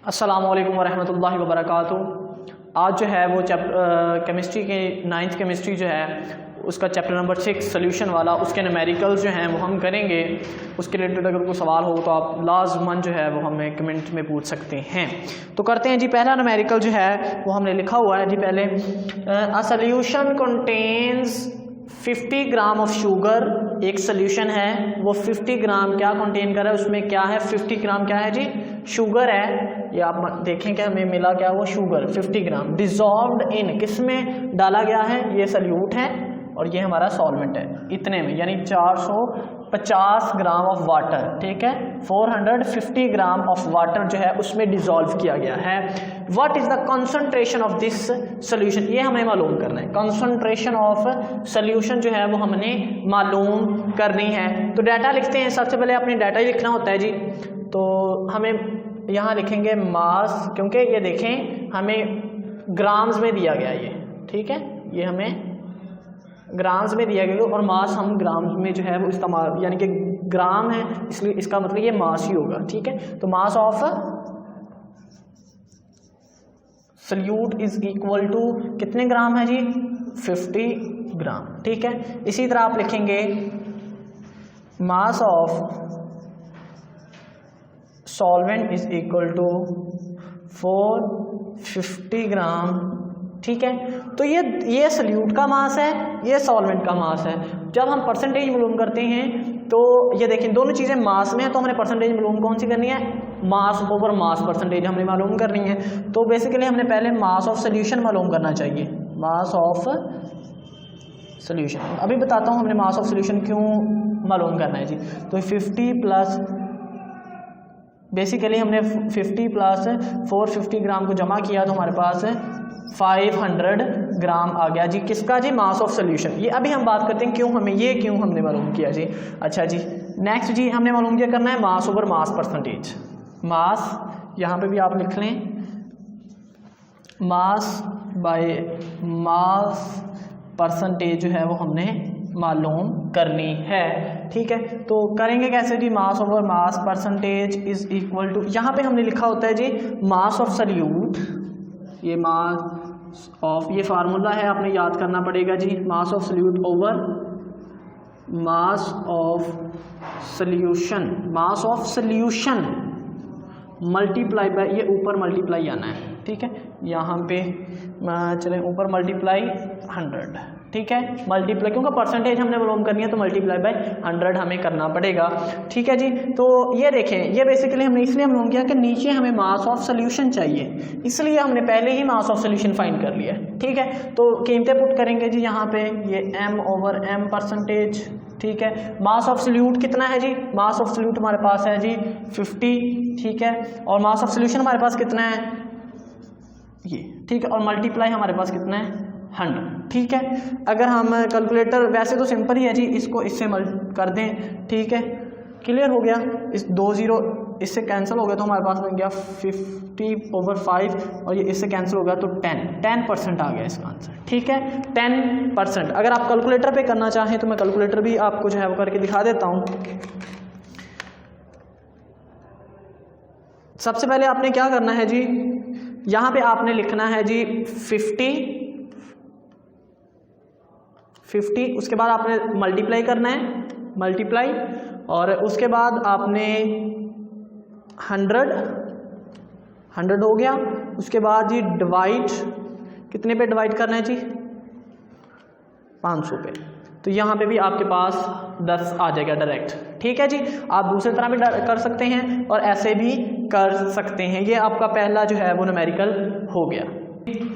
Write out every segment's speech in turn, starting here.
अस्सलामु अलैकुम वरहमतुल्लाहि वबरकातुहू। आज जो है वो केमिस्ट्री के 9th केमिस्ट्री जो है उसका चैप्टर नंबर 6 सोल्यूशन वाला, उसके न्यूमेरिकल्स जो हैं वो हम करेंगे। उसके रिलेटेड अगर कोई सवाल हो तो आप लाजमन जो है वो हमें कमेंट में पूछ सकते हैं। तो करते हैं जी। पहला न्यूमेरिकल जो है वो हमने लिखा हुआ है जी पहले, a solution contains 50 gram of sugar. एक सोल्यूशन है वो 50 ग्राम क्या कंटेन कर रहा है, उसमें क्या है 50 ग्राम क्या है जी, शुगर है। ये आप देखें क्या हमें मिला, क्या वो शुगर 50 ग्राम डिजॉल्व्ड इन, किस में डाला गया है, ये सल्यूट है और ये हमारा सॉल्वेंट है इतने में, यानी 450 ग्राम ऑफ वाटर। ठीक है, 450 ग्राम ऑफ वाटर जो है उसमें डिजॉल्व किया गया है। What is the concentration of this solution, ये हमें मालूम करना है। कंसंट्रेशन ऑफ सोल्यूशन जो है वो हमने मालूम करनी है। तो डाटा लिखते हैं, सबसे पहले अपने डाटा ही लिखना होता है जी। तो हमें यहाँ लिखेंगे मास, क्योंकि ये देखें हमें ग्राम्स में दिया गया ये, ठीक है, ये हमें ग्राम्स में दिया गया और मास हम ग्राम्स में जो है वो इस्तेमाल, यानी कि ग्राम है इसलिए इसका मतलब ये मास ही होगा। ठीक है, तो mass of solute is equal to कितने ग्राम है जी, 50 ग्राम। ठीक है, इसी तरह आप लिखेंगे mass of solvent is equal to 450 gram. ठीक है, तो ये सल्यूट का मास है, ये सॉल्वेंट का मास है। जब हम परसेंटेज मालूम करते हैं तो ये देखें दोनों चीज़ें मास में है, तो हमने परसेंटेज मालूम कौन सी करनी है, मास ओवर मास परसेंटेज हमने मालूम करनी है। तो बेसिकली हमने पहले मास ऑफ सोल्यूशन मालूम करना चाहिए, मास ऑफ सोल्यूशन। अभी बताता हूँ हमने मास ऑफ सोल्यूशन क्यों मालूम करना है जी। तो 50 प्लस, बेसिकली हमने 50 प्लस 450 ग्राम को जमा किया तो हमारे पास 500 ग्राम आ गया जी, किसका जी, मास ऑफ सोल्यूशन। ये अभी हम बात करते हैं क्यों हमें ये क्यों हमने मालूम किया जी। अच्छा जी, नेक्स्ट जी हमने मालूम क्या करना है, मास ओवर मास परसेंटेज। मास यहाँ पे भी आप लिख लें, मास बाय मास परसेंटेज जो है वो हमने मालूम करनी है। ठीक है, तो करेंगे कैसे जी, mass over mass percentage is equal to, यहाँ पे हमने लिखा होता है जी मास ऑफ सल्यूट, ये मास ऑफ, ये फार्मूला है आपने याद करना पड़ेगा जी, mass of solute over mass of solution. Mass of solution multiply by, ये ऊपर मल्टीप्लाई आना है। ठीक है, यहाँ पे चलें ऊपर मल्टीप्लाई 100। ठीक है, मल्टीप्लाई, क्योंकि परसेंटेज हमने मालूम करनी है तो मल्टीप्लाई बाय 100 हमें करना पड़ेगा। ठीक है जी, तो ये देखें, ये बेसिकली हमने इसलिए मालूम किया कि नीचे हमें मास ऑफ सोल्यूशन चाहिए, इसलिए हमने पहले ही मास ऑफ सोल्यूशन फाइंड कर लिया। ठीक है, तो कीमतें पुट करेंगे जी यहाँ पे, ये m ओवर m परसेंटेज। ठीक है, मास ऑफ सोल्यूट कितना है जी, मास ऑफ सोल्यूट हमारे पास है जी 50। ठीक है, और मास ऑफ सोल्यूशन हमारे पास कितना है ये। ठीक है, और मल्टीप्लाई हमारे पास कितना है 100। ठीक है, अगर हम कैलकुलेटर, वैसे तो सिंपल ही है जी, इसको इससे कर दें। ठीक है, क्लियर हो गया, इस 2 0 इससे कैंसिल हो गया तो हमारे पास बन गया 50 ओवर 5 और ये इससे कैंसिल हो गया तो 10% आ गया इसका आंसर। ठीक है, 10%। अगर आप कैलकुलेटर पे करना चाहें तो मैं कैलकुलेटर भी आपको जो है वो करके दिखा देता हूँ। सबसे पहले आपने क्या करना है जी, यहाँ पे आपने लिखना है जी 50, उसके बाद आपने मल्टीप्लाई करना है, मल्टीप्लाई, और उसके बाद आपने 100 हो गया। उसके बाद जी डिवाइड, कितने पे डिवाइड करना है जी, 500 पे। तो यहाँ पे भी आपके पास 10 आ जाएगा डायरेक्ट। ठीक है जी, आप दूसरी तरह भी कर सकते हैं और ऐसे भी कर सकते हैं। ये आपका पहला जो है वो न्यूमेरिकल हो गया।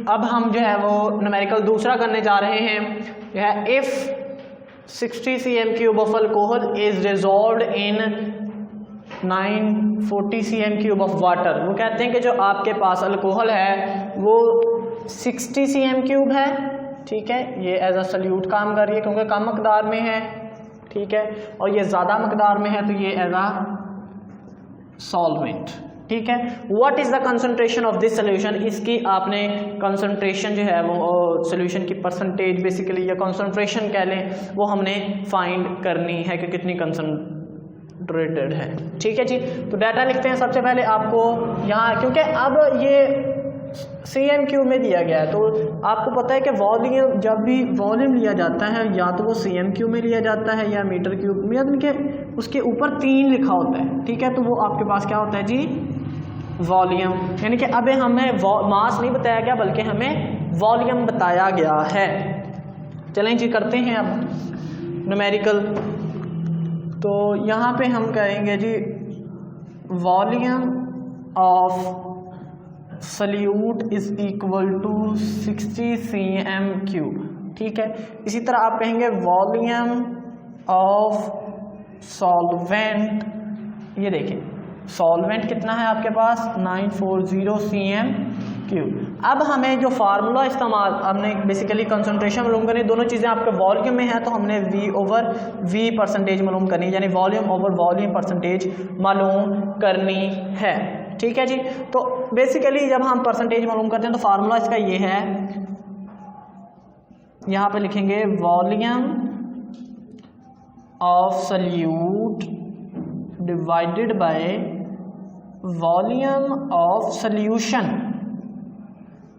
अब हम जो है वो न्यूमेरिकल दूसरा करने जा रहे हैं। यह है if 60 cm³ of alcohol is dissolved in 940 cm³ of water. वो कहते हैं कि जो आपके पास अल्कोहल है वो 60 cm³ है। ठीक है, ये एज अ सल्यूट काम कर रही है क्योंकि कम मकदार में है। ठीक है, और ये ज़्यादा मकदार में है तो ये एज अ सॉल्वेंट। ठीक है, what is the concentration of this solution, इसकी आपने कंसंट्रेशन जो है वो सोल्यूशन की परसेंटेज बेसिकली या कंसंट्रेशन कह लें वो हमने फाइंड करनी है कि कितनी कंसंट्रेटेड है। ठीक है जी, तो डाटा लिखते हैं सबसे पहले आपको यहाँ, क्योंकि अब ये CM क्यूब में दिया गया है तो आपको पता है कि वॉल्यूम, जब भी वॉल्यूम लिया जाता है या तो वो CM क्यूब में लिया जाता है या मीटर क्यूब में, यानी कि उसके ऊपर 3 लिखा होता है। ठीक है, तो वो आपके पास क्या होता है जी, वॉल्यूम। यानी कि अब हमें मास नहीं बताया गया बल्कि हमें वॉल्यूम बताया गया है। चलें जी करते हैं अब न्यूमेरिकल। तो यहाँ पे हम करेंगे जी volume of solute is equal to 60 cm cube. ठीक है, इसी तरह आप कहेंगे वॉल्यूम ऑफ सॉल्वेंट, ये देखें सॉल्वेंट कितना है आपके पास 940 cm क्यूब। अब हमें जो फार्मूला इस्तेमाल, हमने बेसिकली कंसंट्रेशन मालूम करनी, दोनों चीज़ें आपके वॉल्यूम में है तो हमने V/V परसेंटेज मालूम करनी, यानी वॉल्यूम ओवर वॉल्यूम परसेंटेज मालूम करनी है। ठीक है जी, तो बेसिकली जब हम परसेंटेज मालूम करते हैं तो फार्मूला इसका ये है, यहाँ पे लिखेंगे volume of solute divided by volume of solution,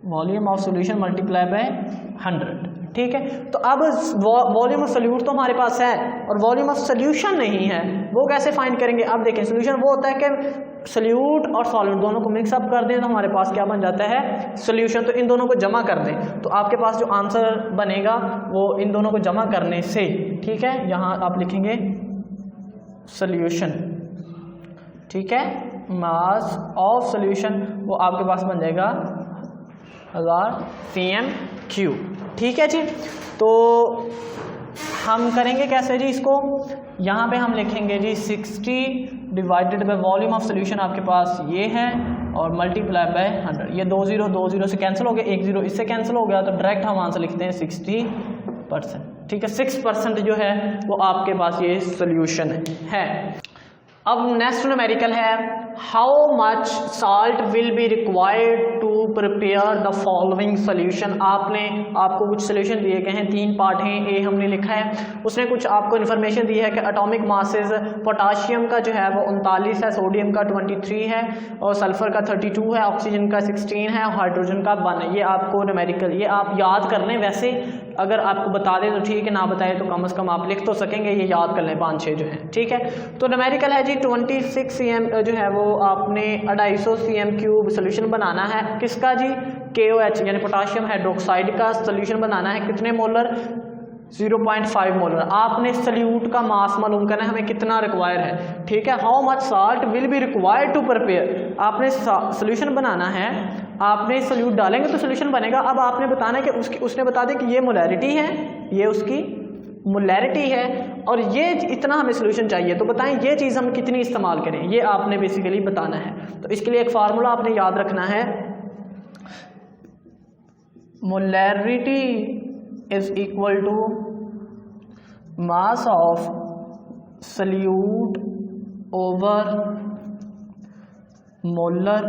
volume of solution multiply by 100। ठीक है, तो अब वॉल्यूम ऑफ सॉल्यूट तो हमारे पास है और वॉल्यूम ऑफ सॉल्यूशन नहीं है, वो कैसे फाइंड करेंगे। अब देखें सॉल्यूशन वो होता है कि सॉल्यूट और सॉल्वेंट दोनों को मिक्स अप कर दें तो हमारे पास क्या बन जाता है सॉल्यूशन। तो इन दोनों को जमा कर दें तो आपके पास जो आंसर बनेगा वो इन दोनों को जमा करने से, ठीक है, यहाँ आप लिखेंगे सॉल्यूशन। ठीक है, मास ऑफ सॉल्यूशन वो आपके पास बन जाएगा 1000 cm क्यूब। ठीक है जी, तो हम करेंगे कैसे जी इसको, यहाँ पे हम लिखेंगे जी 60 divided by volume of solution आपके पास ये है और मल्टीप्लाई बाय 100। ये 2 0 से कैंसिल हो गया, 1 0 इससे कैंसिल हो गया, तो डायरेक्ट हम आंसर लिखते हैं 60%। ठीक है, 6% जो है वो आपके पास ये सॉल्यूशन है। अब नेक्स्ट न्यूमेरिकल है, how much salt will be required to prepare the following solution. आपको कुछ सोल्यूशन दिए गए हैं, 3 पार्ट हैं, ए हमने लिखा है, उसने कुछ आपको इन्फॉर्मेशन दी है कि एटॉमिक मासेस पोटाशियम का जो है वो 39 है, सोडियम का 23 है और सल्फर का 32 है, ऑक्सीजन का 16 है और हाइड्रोजन का 1 है। ये आपको न्यूमेरिकल, ये आप याद कर लें, वैसे अगर आपको बता दें तो ठीक है, ना बताए तो कम से कम आप लिख तो सकेंगे, ये याद कर लें 5-6 जो है। ठीक है, तो न्यूमेरिकल है जी 26 cm जो है वो आपने 250 cm क्यूब सोल्यूशन बनाना है, किसका जी KOH यानी पोटाशियम हाइड्रोक्साइड का सोल्यूशन बनाना है, कितने मोलर 0.5 मोलर। आपने सल्यूट का मास मालूम करना है हमें कितना रिक्वायर है। ठीक है, how much salt will be required to prepare, आपने सोल्यूशन बनाना है, आपने सल्यूट डालेंगे तो सोल्यूशन बनेगा। अब आपने बताना है कि उसने बता दें कि ये मोलैरिटी है, ये उसकी मोलैरिटी है और ये इतना हमें सोल्यूशन चाहिए, तो बताएं ये चीज़ हम कितनी इस्तेमाल करें, ये आपने बेसिकली बताना है। तो इसके लिए एक फार्मूला आपने याद रखना है, molarity is equal to mass of solute over molar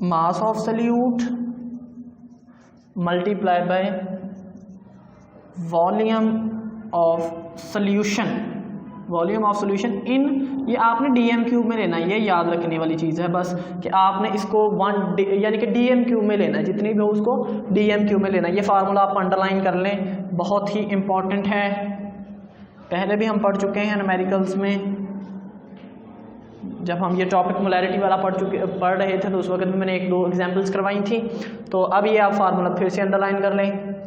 mass of solute multiply by volume of solution, volume of solution in, ये आपने dm क्यूब में लेना है, ये याद रखने वाली चीज़ है बस कि आपने इसको 1 यानी कि dm क्यूब में लेना है, जितनी भी हो उसको dm क्यूब में लेना है। ये फार्मूला आप अंडरलाइन कर लें, बहुत ही इम्पॉर्टेंट है, पहले भी हम पढ़ चुके हैं न्यूमेरिकल्स में, जब हम ये टॉपिक मोलैरिटी वाला पढ़ रहे थे तो उस वक्त मैंने 1-2 एग्जाम्पल्स करवाई थी। तो अब ये आप फार्मूला फिर से अंडरलाइन कर लें।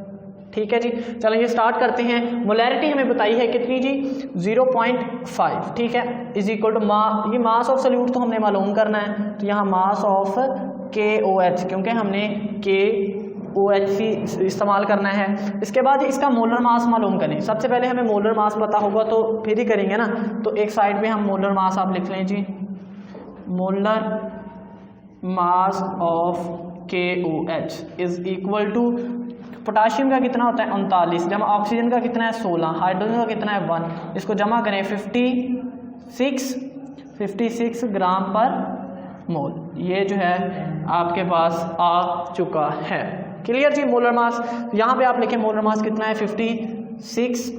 ठीक है जी, चलें ये स्टार्ट करते हैं। मोलैरिटी हमें बताई है कितनी जी 0.5। ठीक है, इज इक्वल टू ये मास ऑफ सल्यूट तो हमने मालूम करना है, तो यहाँ मास ऑफ KOH, क्योंकि हमने KOH इस्तेमाल करना है। इसके बाद इसका मोलर मास मालूम करें, सबसे पहले हमें मोलर मास पता होगा तो फिर ही करेंगे ना। तो एक साइड पे हम मोलर मास आप लिख लें जी, molar mass of KOH is equal to, potassium का कितना होता है 39, जमा ऑक्सीजन का कितना है 16, हाइड्रोजन का कितना है 1, इसको जमा करें 56 ग्राम पर मोल, ये जो है आपके पास आ चुका है। क्लियर जी, मोलर मास यहाँ पे आप लिखें मोलर मास कितना है 56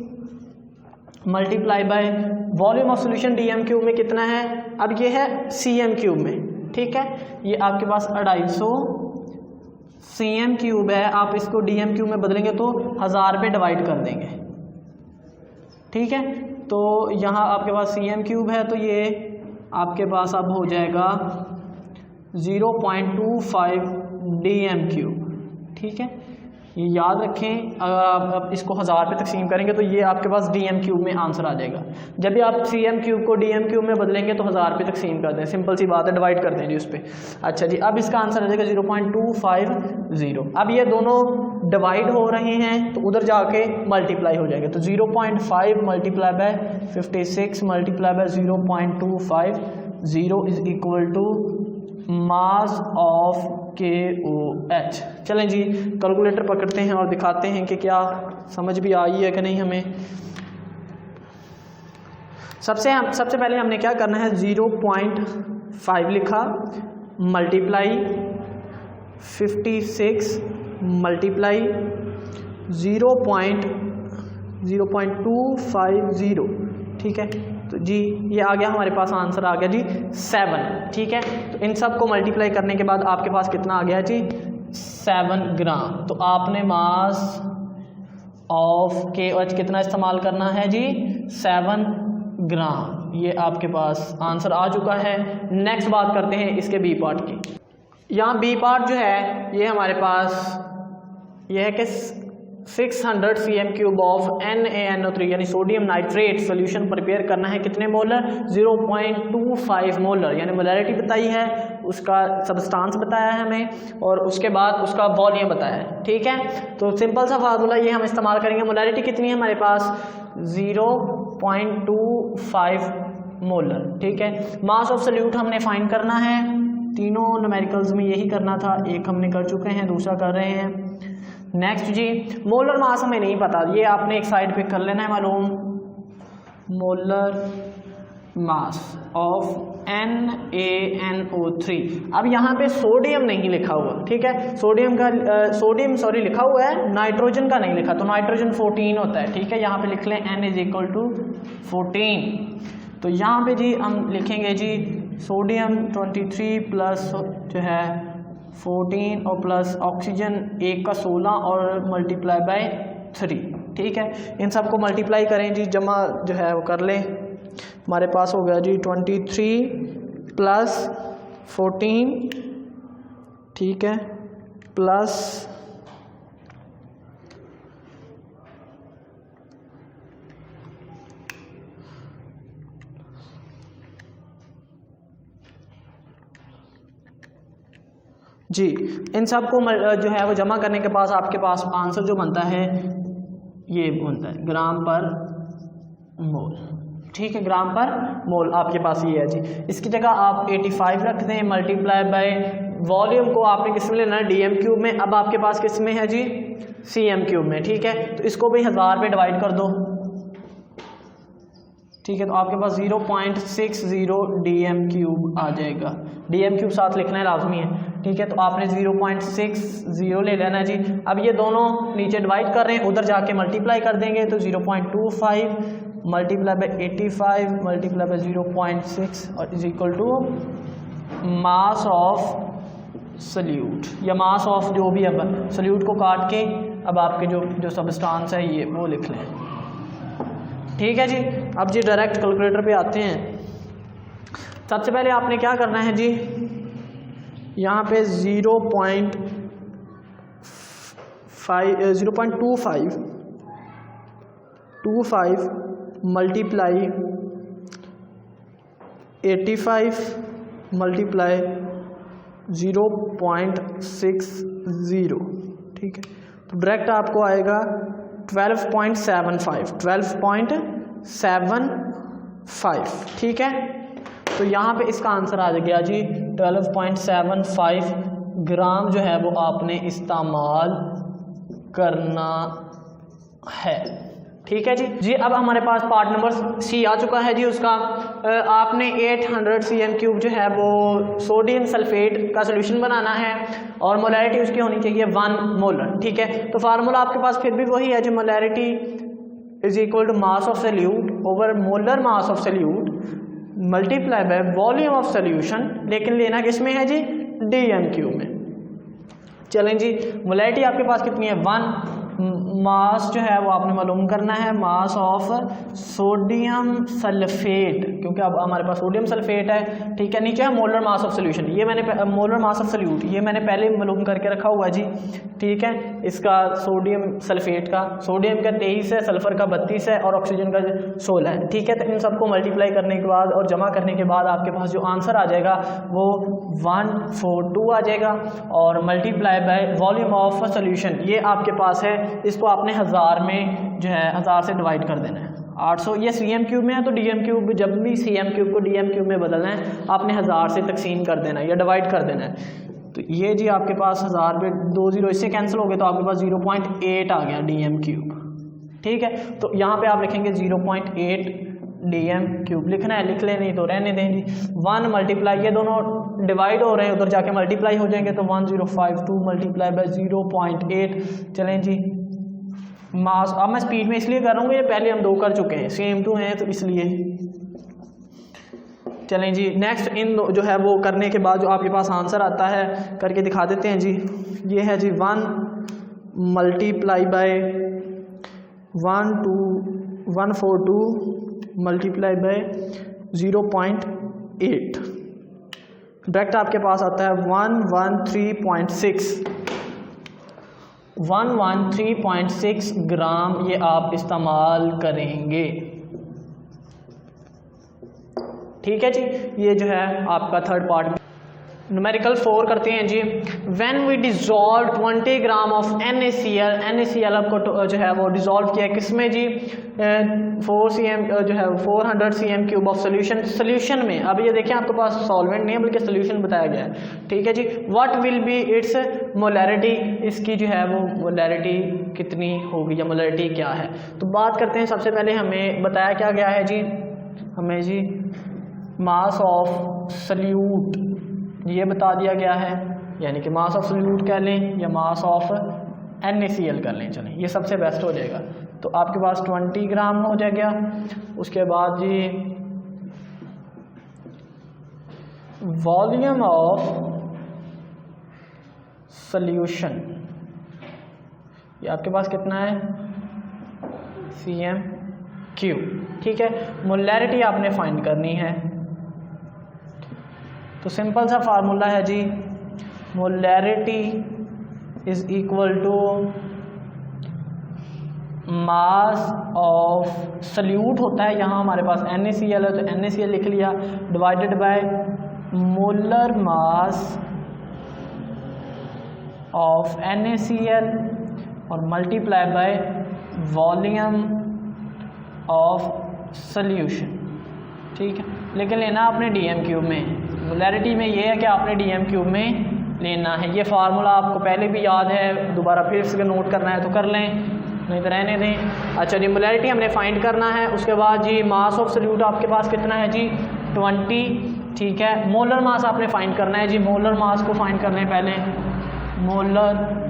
multiply by volume of solution D M cube में कितना है, अब ये है सी एम क्यूब में, ठीक है, ये आपके पास 250 सी एम क्यूब है, आप इसको डी एम क्यूब में बदलेंगे तो 1000 पे डिवाइड कर देंगे, ठीक है। तो यहाँ आपके पास सी एम क्यूब है तो ये आपके पास अब हो जाएगा 0.25 डी एम क्यूब, ठीक है, ये याद रखें। अगर आप इसको 1000 पे तकसीम करेंगे तो ये आपके पास डी एम क्यूब में आंसर आ जाएगा। जब भी आप सी एम क्यूब को डी एम क्यूब में बदलेंगे तो 1000 पे तकसीम कर दें, सिंपल सी बात है, डिवाइड कर दें जी उस पर। अच्छा जी, अब इसका आंसर आ जाएगा 0.250। अब ये दोनों डिवाइड हो रहे हैं तो उधर जाके मल्टीप्लाई हो जाएंगे, तो 0.5 multiply by 56 multiply by 0.250 is equal to mass of KOH। चलें जी, कैलकुलेटर पकड़ते हैं और दिखाते हैं कि क्या समझ भी आई है कि नहीं हमें। सबसे पहले हमने क्या करना है, 0.5 लिखा मल्टीप्लाई 56 मल्टीप्लाई 0.250, ठीक है। तो जी ये आ गया हमारे पास, आंसर आ गया जी 7, ठीक है। तो इन सब को मल्टीप्लाई करने के बाद आपके पास कितना आ गया जी 7 ग्राम। तो आपने मास ऑफ KOH कितना इस्तेमाल करना है जी 7 ग्राम। ये आपके पास आंसर आ चुका है। नेक्स्ट बात करते हैं इसके बी पार्ट की। यहाँ बी पार्ट जो है ये हमारे पास ये है कि 600 cm³ ऑफ NaNO3 यानी सोडियम नाइट्रेट सोल्यूशन प्रिपेयर करना है, कितने मोलर 0.25 मोलर, यानी मोलैरिटी बताई है, उसका सब्सटेंस बताया है हमें और उसके बाद उसका वॉल्यूम बताया है, ठीक है। तो सिंपल सा फार्मूला ये हम इस्तेमाल करेंगे। मोलैरिटी कितनी है हमारे पास 0.25 मोलर, ठीक है। मास ऑफ सोल्यूट हमने फाइंड करना है, तीनों न्यूमेरिकल्स में यही करना था, एक हमने कर चुके हैं, दूसरा कर रहे हैं। नेक्स्ट जी, मोलर मास हमें नहीं पता, ये आपने एक साइड पे कर लेना है मालूम। Molar mass of NaNO3। अब यहाँ पे सोडियम नहीं लिखा हुआ, ठीक है, सोडियम लिखा हुआ है, नाइट्रोजन का नहीं लिखा, तो नाइट्रोजन 14 होता है, ठीक है। यहाँ पे लिख लें N = 14। तो यहाँ पे जी हम लिखेंगे जी सोडियम 23 प्लस जो है 14 और प्लस ऑक्सीजन 1 का 16 और मल्टीप्लाई बाय 3, ठीक है। इन सब को मल्टीप्लाई करें जी, जमा जो है वो कर लें, हमारे पास हो गया जी 23 प्लस 14, ठीक है, प्लस जी इन सब को जो है वो जमा करने के पास आपके पास आंसर जो बनता है ये बनता है ग्राम पर मोल, ठीक है, ग्राम पर मोल आपके पास ये है जी। इसकी जगह आप 85 रख दें, मल्टीप्लाई बाय वॉल्यूम को आपने किस में लेना है DM³ में, अब आपके पास किस में है जी CM³ में, ठीक है। तो इसको भी 1000 पे डिवाइड कर दो, ठीक है, तो आपके पास 0.60 DM³ आ जाएगा। DM³ साथ लिखना है, लाजमी है, ठीक है। तो आपने 0.60 ले लेना है जी। अब ये दोनों नीचे डिवाइड कर रहे हैं, उधर जाके मल्टीप्लाई कर देंगे, तो 0.25 मल्टीप्लाई बाय 85 मल्टीप्लाई बाय 0.6 और is equal to mass of solute या मास ऑफ जो भी है, सोल्यूट को काट के अब आपके जो सब्सटेंस है ये वो लिख लें, ठीक है जी। अब जी डायरेक्ट कैलकुलेटर पे आते हैं। सबसे पहले आपने क्या करना है जी, यहाँ पे 0.25 मल्टीप्लाई 85 मल्टीप्लाई 0.60, ठीक है। तो डायरेक्ट आपको आएगा 12.75, ठीक है। तो यहाँ पे इसका आंसर आ गया जी 12.75 ग्राम जो है वो आपने इस्तेमाल करना है, ठीक है जी। अब हमारे पास पार्ट नंबर C आ चुका है जी। उसका आपने 800 cm³ जो है वो सोडियम सल्फेट का सोल्यूशन बनाना है और मोलैरिटी उसकी होनी चाहिए 1 मोलर, ठीक है। तो फार्मूला आपके पास फिर भी वही है जी, molarity is equal to mass of solute over molar mass of solute multiply by volume of solution, लेकिन लेना किस में है जी, DMQ में। चलें जी, मोलैरिटी आपके पास कितनी है 1, मास जो है वो आपने मालूम करना है मास ऑफ सोडियम सल्फेट, क्योंकि अब हमारे पास सोडियम सल्फेट है, ठीक है। नीचे है मोलर मास ऑफ सोल्यूशन, ये मैंने मोलर मास ऑफ सोल्यूट ये मैंने पहले मालूम करके रखा हुआ जी, ठीक है। इसका सोडियम सल्फेट का, सोडियम का 23 है, सल्फर का 32 है और ऑक्सीजन का 16 है, ठीक है। तो इन सबको मल्टीप्लाई करने के बाद और जमा करने के बाद आपके पास जो आंसर आ जाएगा वो 142 आ जाएगा, और multiply by volume of solution ये आपके पास है, इसको आपने 1000 में जो है 1000 से डिवाइड कर देना है। 800 ये CM³ में है, तो DMQ जब भी CM³ को DMQ में बदलना है आपने 1000 से तकसीम कर देना है या डिवाइड कर देना है। तो ये जी आपके पास 1000 पे 2 0 इससे कैंसिल हो गए, तो आपके पास 0.8 आ गया DMQ, ठीक है। तो यहाँ पे आप लिखेंगे 0.8 DMQ लिखना है, लिख ले नहीं तो रहने दें जी। 1 मल्टीप्लाई, ये दोनों डिवाइड हो रहे हैं, उधर जाके मल्टीप्लाई हो जाएंगे, तो 1052 मल्टीप्लाई बाय 0.8। चलें जी, मास अब मैं स्पीड में इसलिए कर रहा हूँ, ये पहले हम 2 कर चुके हैं, सेम टू हैं तो इसलिए। चलें जी, नेक्स्ट इन जो है वो करने के बाद जो आपके पास आंसर आता है करके दिखा देते हैं जी। ये है जी 1 multiply by 142 multiply by 0.8, direct आपके पास आता है 113.6 ग्राम, ये आप इस्तेमाल करेंगे, ठीक है जी। ये जो है आपका थर्ड पार्ट। न्यूमेरिकल 4 करते हैं जी। When we dissolve 20 gram of NaCl आपको जो है वो डिज़ोल्व किया किसमें जी, 400 cm³ ऑफ सोल्यूशन में। अब ये देखिए आपके पास सॉल्वेंट नहीं है बल्कि सोल्यूशन बताया गया है, ठीक है जी। What will be its molarity, इसकी जो है वो मोलैरिटी कितनी होगी या मोलैरिटी क्या है। तो बात करते हैं, सबसे पहले हमें बताया क्या गया है जी, हमें जी मास ऑफ सोल्यूट ये बता दिया गया है, यानी कि मास ऑफ सोल्यूट कह लें या मास ऑफ NaCl कर लें, चलें ये सबसे बेस्ट हो जाएगा। तो आपके पास 20 ग्राम हो जाएगा। उसके बाद जी वॉल्यूम ऑफ सोल्यूशन, ये आपके पास कितना है CM³, ठीक है। मोलैरिटी आपने फाइंड करनी है, तो सिंपल सा फार्मूला है जी, molarity is equal to mass of solute होता है, यहाँ हमारे पास NaCl है तो NaCl लिख लिया, divided by molar mass of NaCl और multiply by volume of solution, ठीक है। लेकिन लेना आपने DMQ में, मोलैरिटी में ये है कि आपने DMQ में लेना है। ये फार्मूला आपको पहले भी याद है, दोबारा फिर से नोट करना है तो कर लें, नहीं तो रहने दें। अच्छा जी, मोलैरिटी हमने फाइंड करना है। उसके बाद जी मास ऑफ सोल्यूट आपके पास कितना है जी 20, ठीक है। मोलर मास आपने फाइंड करना है जी, मोलर मास को फाइंड करने पहले मोलर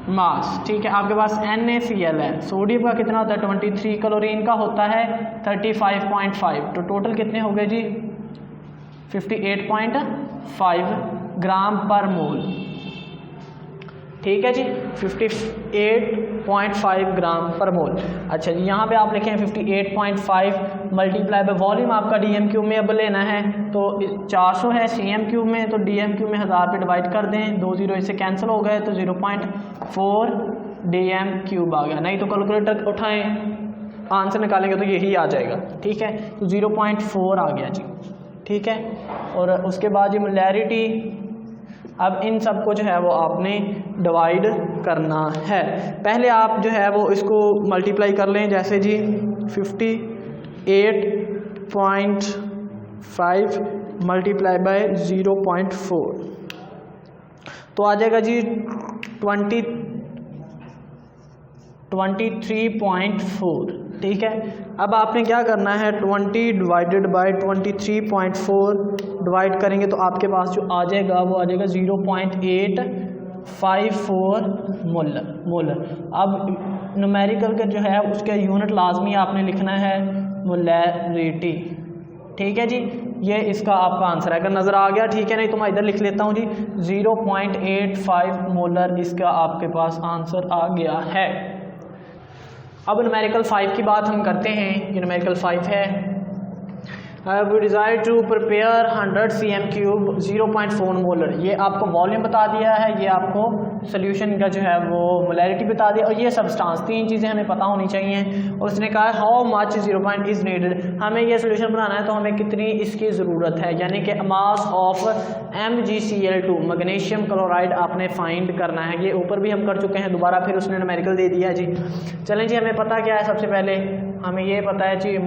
मास, ठीक है। आपके पास NaCl है, सोडियम का कितना होता है 23, क्लोरीन का होता है 35.5, तो टोटल कितने हो गए जी 58.5 ग्राम पर मोल, ठीक है जी 58.5 ग्राम पर मोल। अच्छा जी, यहाँ पे आप लिखें 58.5 मल्टीप्लाई बाय वॉल्यूम आपका DMQ में अब लेना है, तो 400 है CM³ में, तो DMQ में 1000 पे डिवाइड कर दें, 2 0 इससे कैंसिल हो गए, तो 0.4 DMQ आ गया। नहीं तो कैलकुलेटर उठाएं आंसर निकालेंगे तो यही आ जाएगा, ठीक है। तो 0.4 आ गया जी, ठीक है। और उसके बाद ये मोलैरिटी, अब इन सब को जो है वो आपने डिवाइड करना है। पहले आप जो है वो इसको मल्टीप्लाई कर लें, जैसे जी 58.5 मल्टीप्लाई बाय 0.4 तो आ जाएगा जी 23.4, ठीक है। अब आपने क्या करना है 20 डिवाइडेड बाय 23.4 डिवाइड करेंगे तो आपके पास जो आ जाएगा वो आ जाएगा 0.8 54 मोलर। अब न्यूमेरिकल का जो है उसका यूनिट लाजमी आपने लिखना है मोलैरिटी, ठीक है जी। ये इसका आपका आंसर है, अगर नज़र आ गया ठीक है, नहीं तो मैं इधर लिख लेता हूँ जी 0.85 मोलर इसका आपके पास आंसर आ गया है। अब न्यूमेरिकल 5 की बात हम करते हैं। ये न्यूमेरिकल 5 है, we desire to prepare 100 cm³ 0.4 molar. ये आपको वॉल्यूम बता दिया है, ये आपको सोल्यूशन का जो है वो मोलैरिटी बता दिया, और ये सब्सटेंस, तीन चीज़ें हमें पता होनी चाहिए। और उसने कहा हाउ मच 0. इज़ नीडेड, हमें ये सोल्यूशन बनाना है तो हमें कितनी इसकी ज़रूरत है, यानी कि मास ऑफ MgCl2 मैग्नीशियम क्लोराइड आपने फाइंड करना है। ये ऊपर भी हम कर चुके हैं, दोबारा फिर उसने न्यूमेरिकल दे दिया है जी। चलें जी, हमें पता क्या है, सबसे पहले हमें ये पता है जी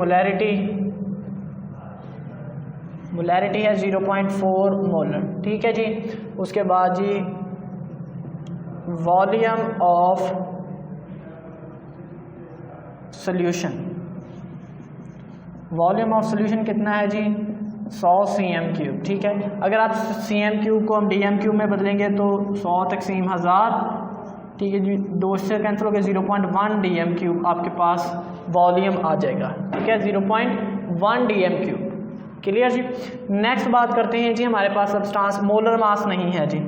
मोलैरिटी है 0.4 मोलर, ठीक है जी। उसके बाद जी volume of solution, volume of solution कितना है जी 100 cm³, ठीक है। अगर आप cm³ को हम dm³ में बदलेंगे तो 100 तक़सीम 1000, ठीक है जी, 2 से कैंसिल हो गया, 0.1 dm³ आपके पास वॉल्यूम आ जाएगा, ठीक है, 0.1 dm³। क्लियर जी। नेक्स्ट बात करते हैं जी, हमारे पास सब्सटेंस मोलर मास नहीं है जी।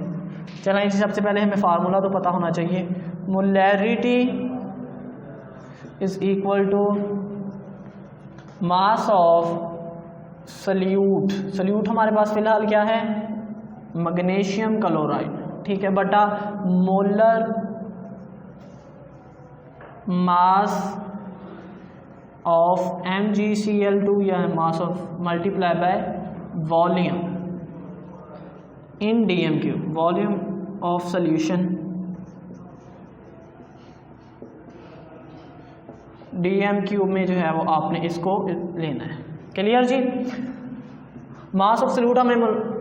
चलें जी, सबसे पहले हमें फार्मूला तो पता होना चाहिए, molarity is equal to mass of solute, solute हमारे पास फिलहाल क्या है मैग्नीशियम क्लोराइड, ठीक है, बटा मोलर मास ऑफ MgCl2 या mass of multiply by volume in dm³, volume of solution dm³ में जो है वो आपने इसको लेना है। क्लियर जी। मास ऑफ सॉल्यूट हमें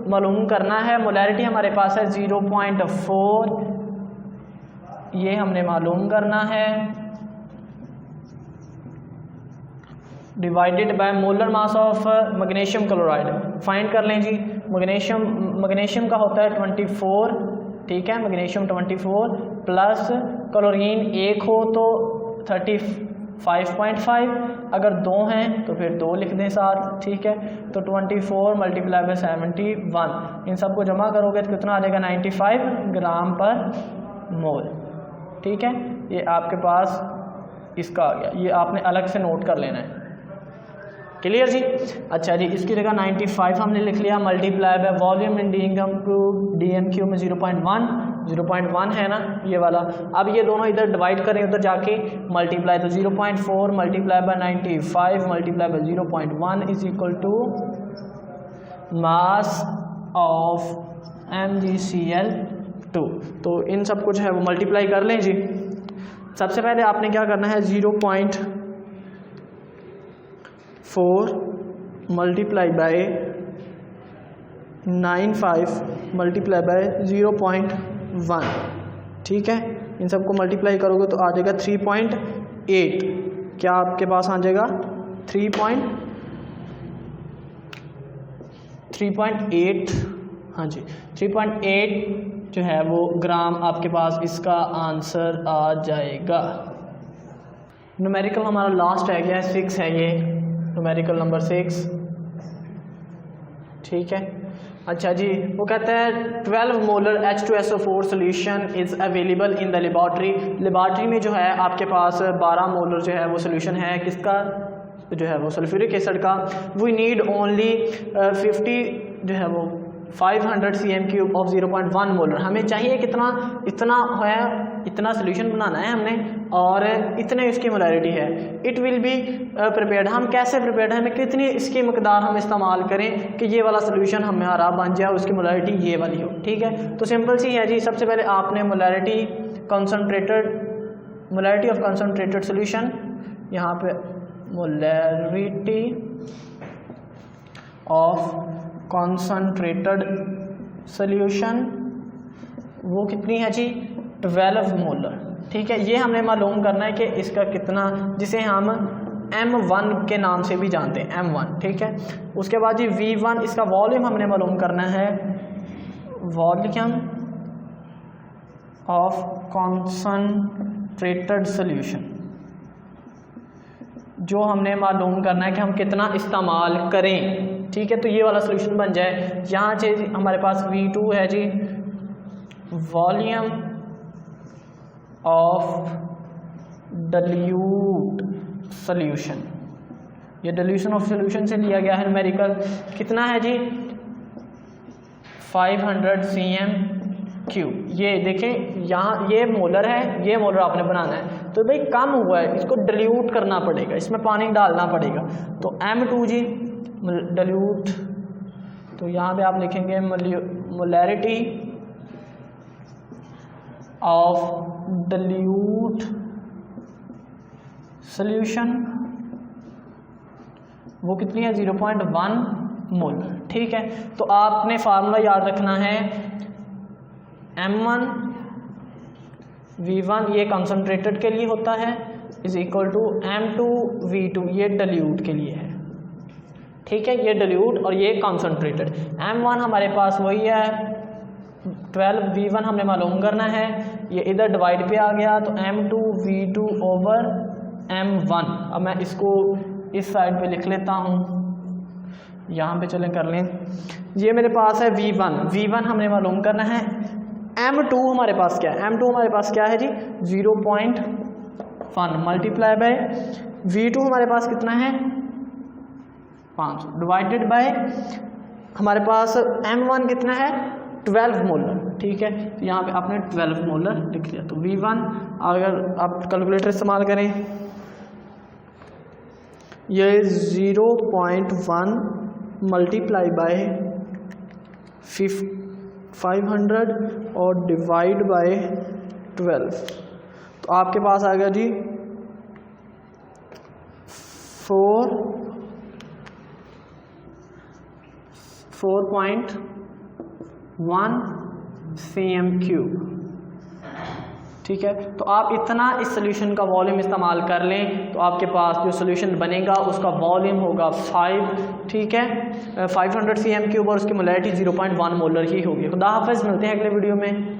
मालूम करना है, मोलैरिटी हमारे पास है 0.4, ये हमने मालूम करना है, divided by molar mass of magnesium chloride. Find कर लें जी, मैग्नीशियम का होता है 24, ठीक है, मैग्नीशियम 24 प्लस क्लोरीन 1 हो तो 35.5, अगर 2 हैं तो फिर 2 लिख दें साथ, ठीक है। तो 24 मल्टीप्लाई बाय 71, इन सबको जमा करोगे तो कितना आ जाएगा 95 ग्राम पर मोल, ठीक है। ये आपके पास इसका आ गया, ये आपने अलग से नोट कर लेना है। क्लियर जी। अच्छा जी, इसकी जगह 95 हमने लिख लिया, multiply by volume in dm³ में 0.1 है ना ये वाला। अब ये दोनों इधर डिवाइड करें, उधर जाके मल्टीप्लाई, तो 0.4 multiply by 95 multiply by 0.1 is equal to mass of MgCl2। तो इन सब कुछ है वो मल्टीप्लाई कर लें जी। सबसे पहले आपने क्या करना है, 0.4 मल्टीप्लाई बाय 95 मल्टीप्लाई बाय 0.1, ठीक है। इन सबको मल्टीप्लाई करोगे तो आ जाएगा 3.8, क्या आपके पास आ जाएगा 3.8, हाँ जी 3.8 जो है वो ग्राम आपके पास इसका आंसर आ जाएगा। न्यूमेरिकल हमारा लास्ट है गया 6 है, ये न्यूमेरिकल नंबर 6, ठीक है। अच्छा जी, वो कहता है 12 molar H2SO4 solution is available in the laboratory. Laboratory में जो है आपके पास 12 मोलर जो है वो सोल्यूशन है, किसका जो है वो सल्फ्यूरिक एसिड का। वी नीड ओनली 50 जो है वो 500 cm³ ऑफ 0.1 मोलर। हमें चाहिए कितना, इतना है, इतना सोल्यूशन बनाना है हमने और इतने इसकी मोलैरिटी है। इट विल बी प्रिपेयर्ड, हम कैसे प्रिपेयर्ड है, हमें कितनी इसकी मकदार हम इस्तेमाल करें कि ये वाला सोल्यूशन हमारा बन जाए, उसकी मोलैरिटी ये वाली हो, ठीक है। तो सिंपल सी है जी, सबसे पहले आपने मोलैरिटी ऑफ कंसनट्रेटेड सोल्यूशन, यहाँ पे मोलैरिटी ऑफ कॉन्सनट्रेटेड सोल्यूशन वो कितनी है जी 12 मोलर, ठीक है। ये हमें मालूम करना है कि इसका कितना, जिसे हम M1 के नाम से भी जानते हैं, M1, ठीक है। उसके बाद जी V1, इसका वॉल्यूम हमने मालूम करना है, वॉल्यूम ऑफ कॉन्सनट्रेटेड सोल्यूशन, जो हमने मालूम करना है कि हम कितना इस्तेमाल करें। ठीक है, तो ये वाला सोल्यूशन बन जाए। यहाँ से हमारे पास V2 है जी, वॉल्यूम ऑफ dilute सोल्यूशन, ये डिल्यूशन ऑफ सोल्यूशन से लिया गया है न्यूमेरिकल, कितना है जी 500 cm3। ये देखें यहाँ ये मोलर है, ये मोलर आपने बनाना है, तो भाई कम हुआ है, इसको डिल्यूट करना पड़ेगा, इसमें पानी डालना पड़ेगा। तो M2 जी डिल्यूट, तो यहाँ पे आप लिखेंगे मोलैरिटी ऑफ डिल्यूट सोल्यूशन, वो कितनी है 0.1 मोल। ठीक है, तो आपने फार्मूला याद रखना है M1 V1 ये कंसंट्रेटेड के लिए होता है is equal to M2 V2 ये डिल्यूट के लिए है। ठीक है, ये डिल्यूट और ये कंसंट्रेटेड। M1 हमारे पास वही है 12, V1 हमने मालूम करना है, ये इधर डिवाइड पे आ गया, तो M2 V2 ओवर M1। अब मैं इसको इस साइड पे लिख लेता हूँ, यहाँ पे चलें कर लें। ये मेरे पास है V1 हमने मालूम करना है। M2 हमारे पास क्या है, M2 हमारे पास क्या है जी 0.1 मल्टीप्लाई बाय V2 हमारे पास कितना है 500 डिवाइडेड बाय हमारे पास M1 कितना है 12 मोलर। ठीक है, तो यहाँ पे आपने 12 मोलर लिख लिया। तो V1 अगर आप कैलकुलेटर इस्तेमाल करें, ये 0.1 मल्टीप्लाई बाय 500 और डिवाइड बाय 12, तो आपके पास आ गया जी 4.1 cm3। ठीक है, तो आप इतना इस सोल्यूशन का वॉल्यूम इस्तेमाल कर लें, तो आपके पास जो सोल्यूशन बनेगा उसका वॉल्यूम होगा 5। ठीक है, 500 cm3 और उसकी मोलैरिटी 0.1 मोलर ही होगी। खुदा हाफिज़, मिलते हैं अगले वीडियो में।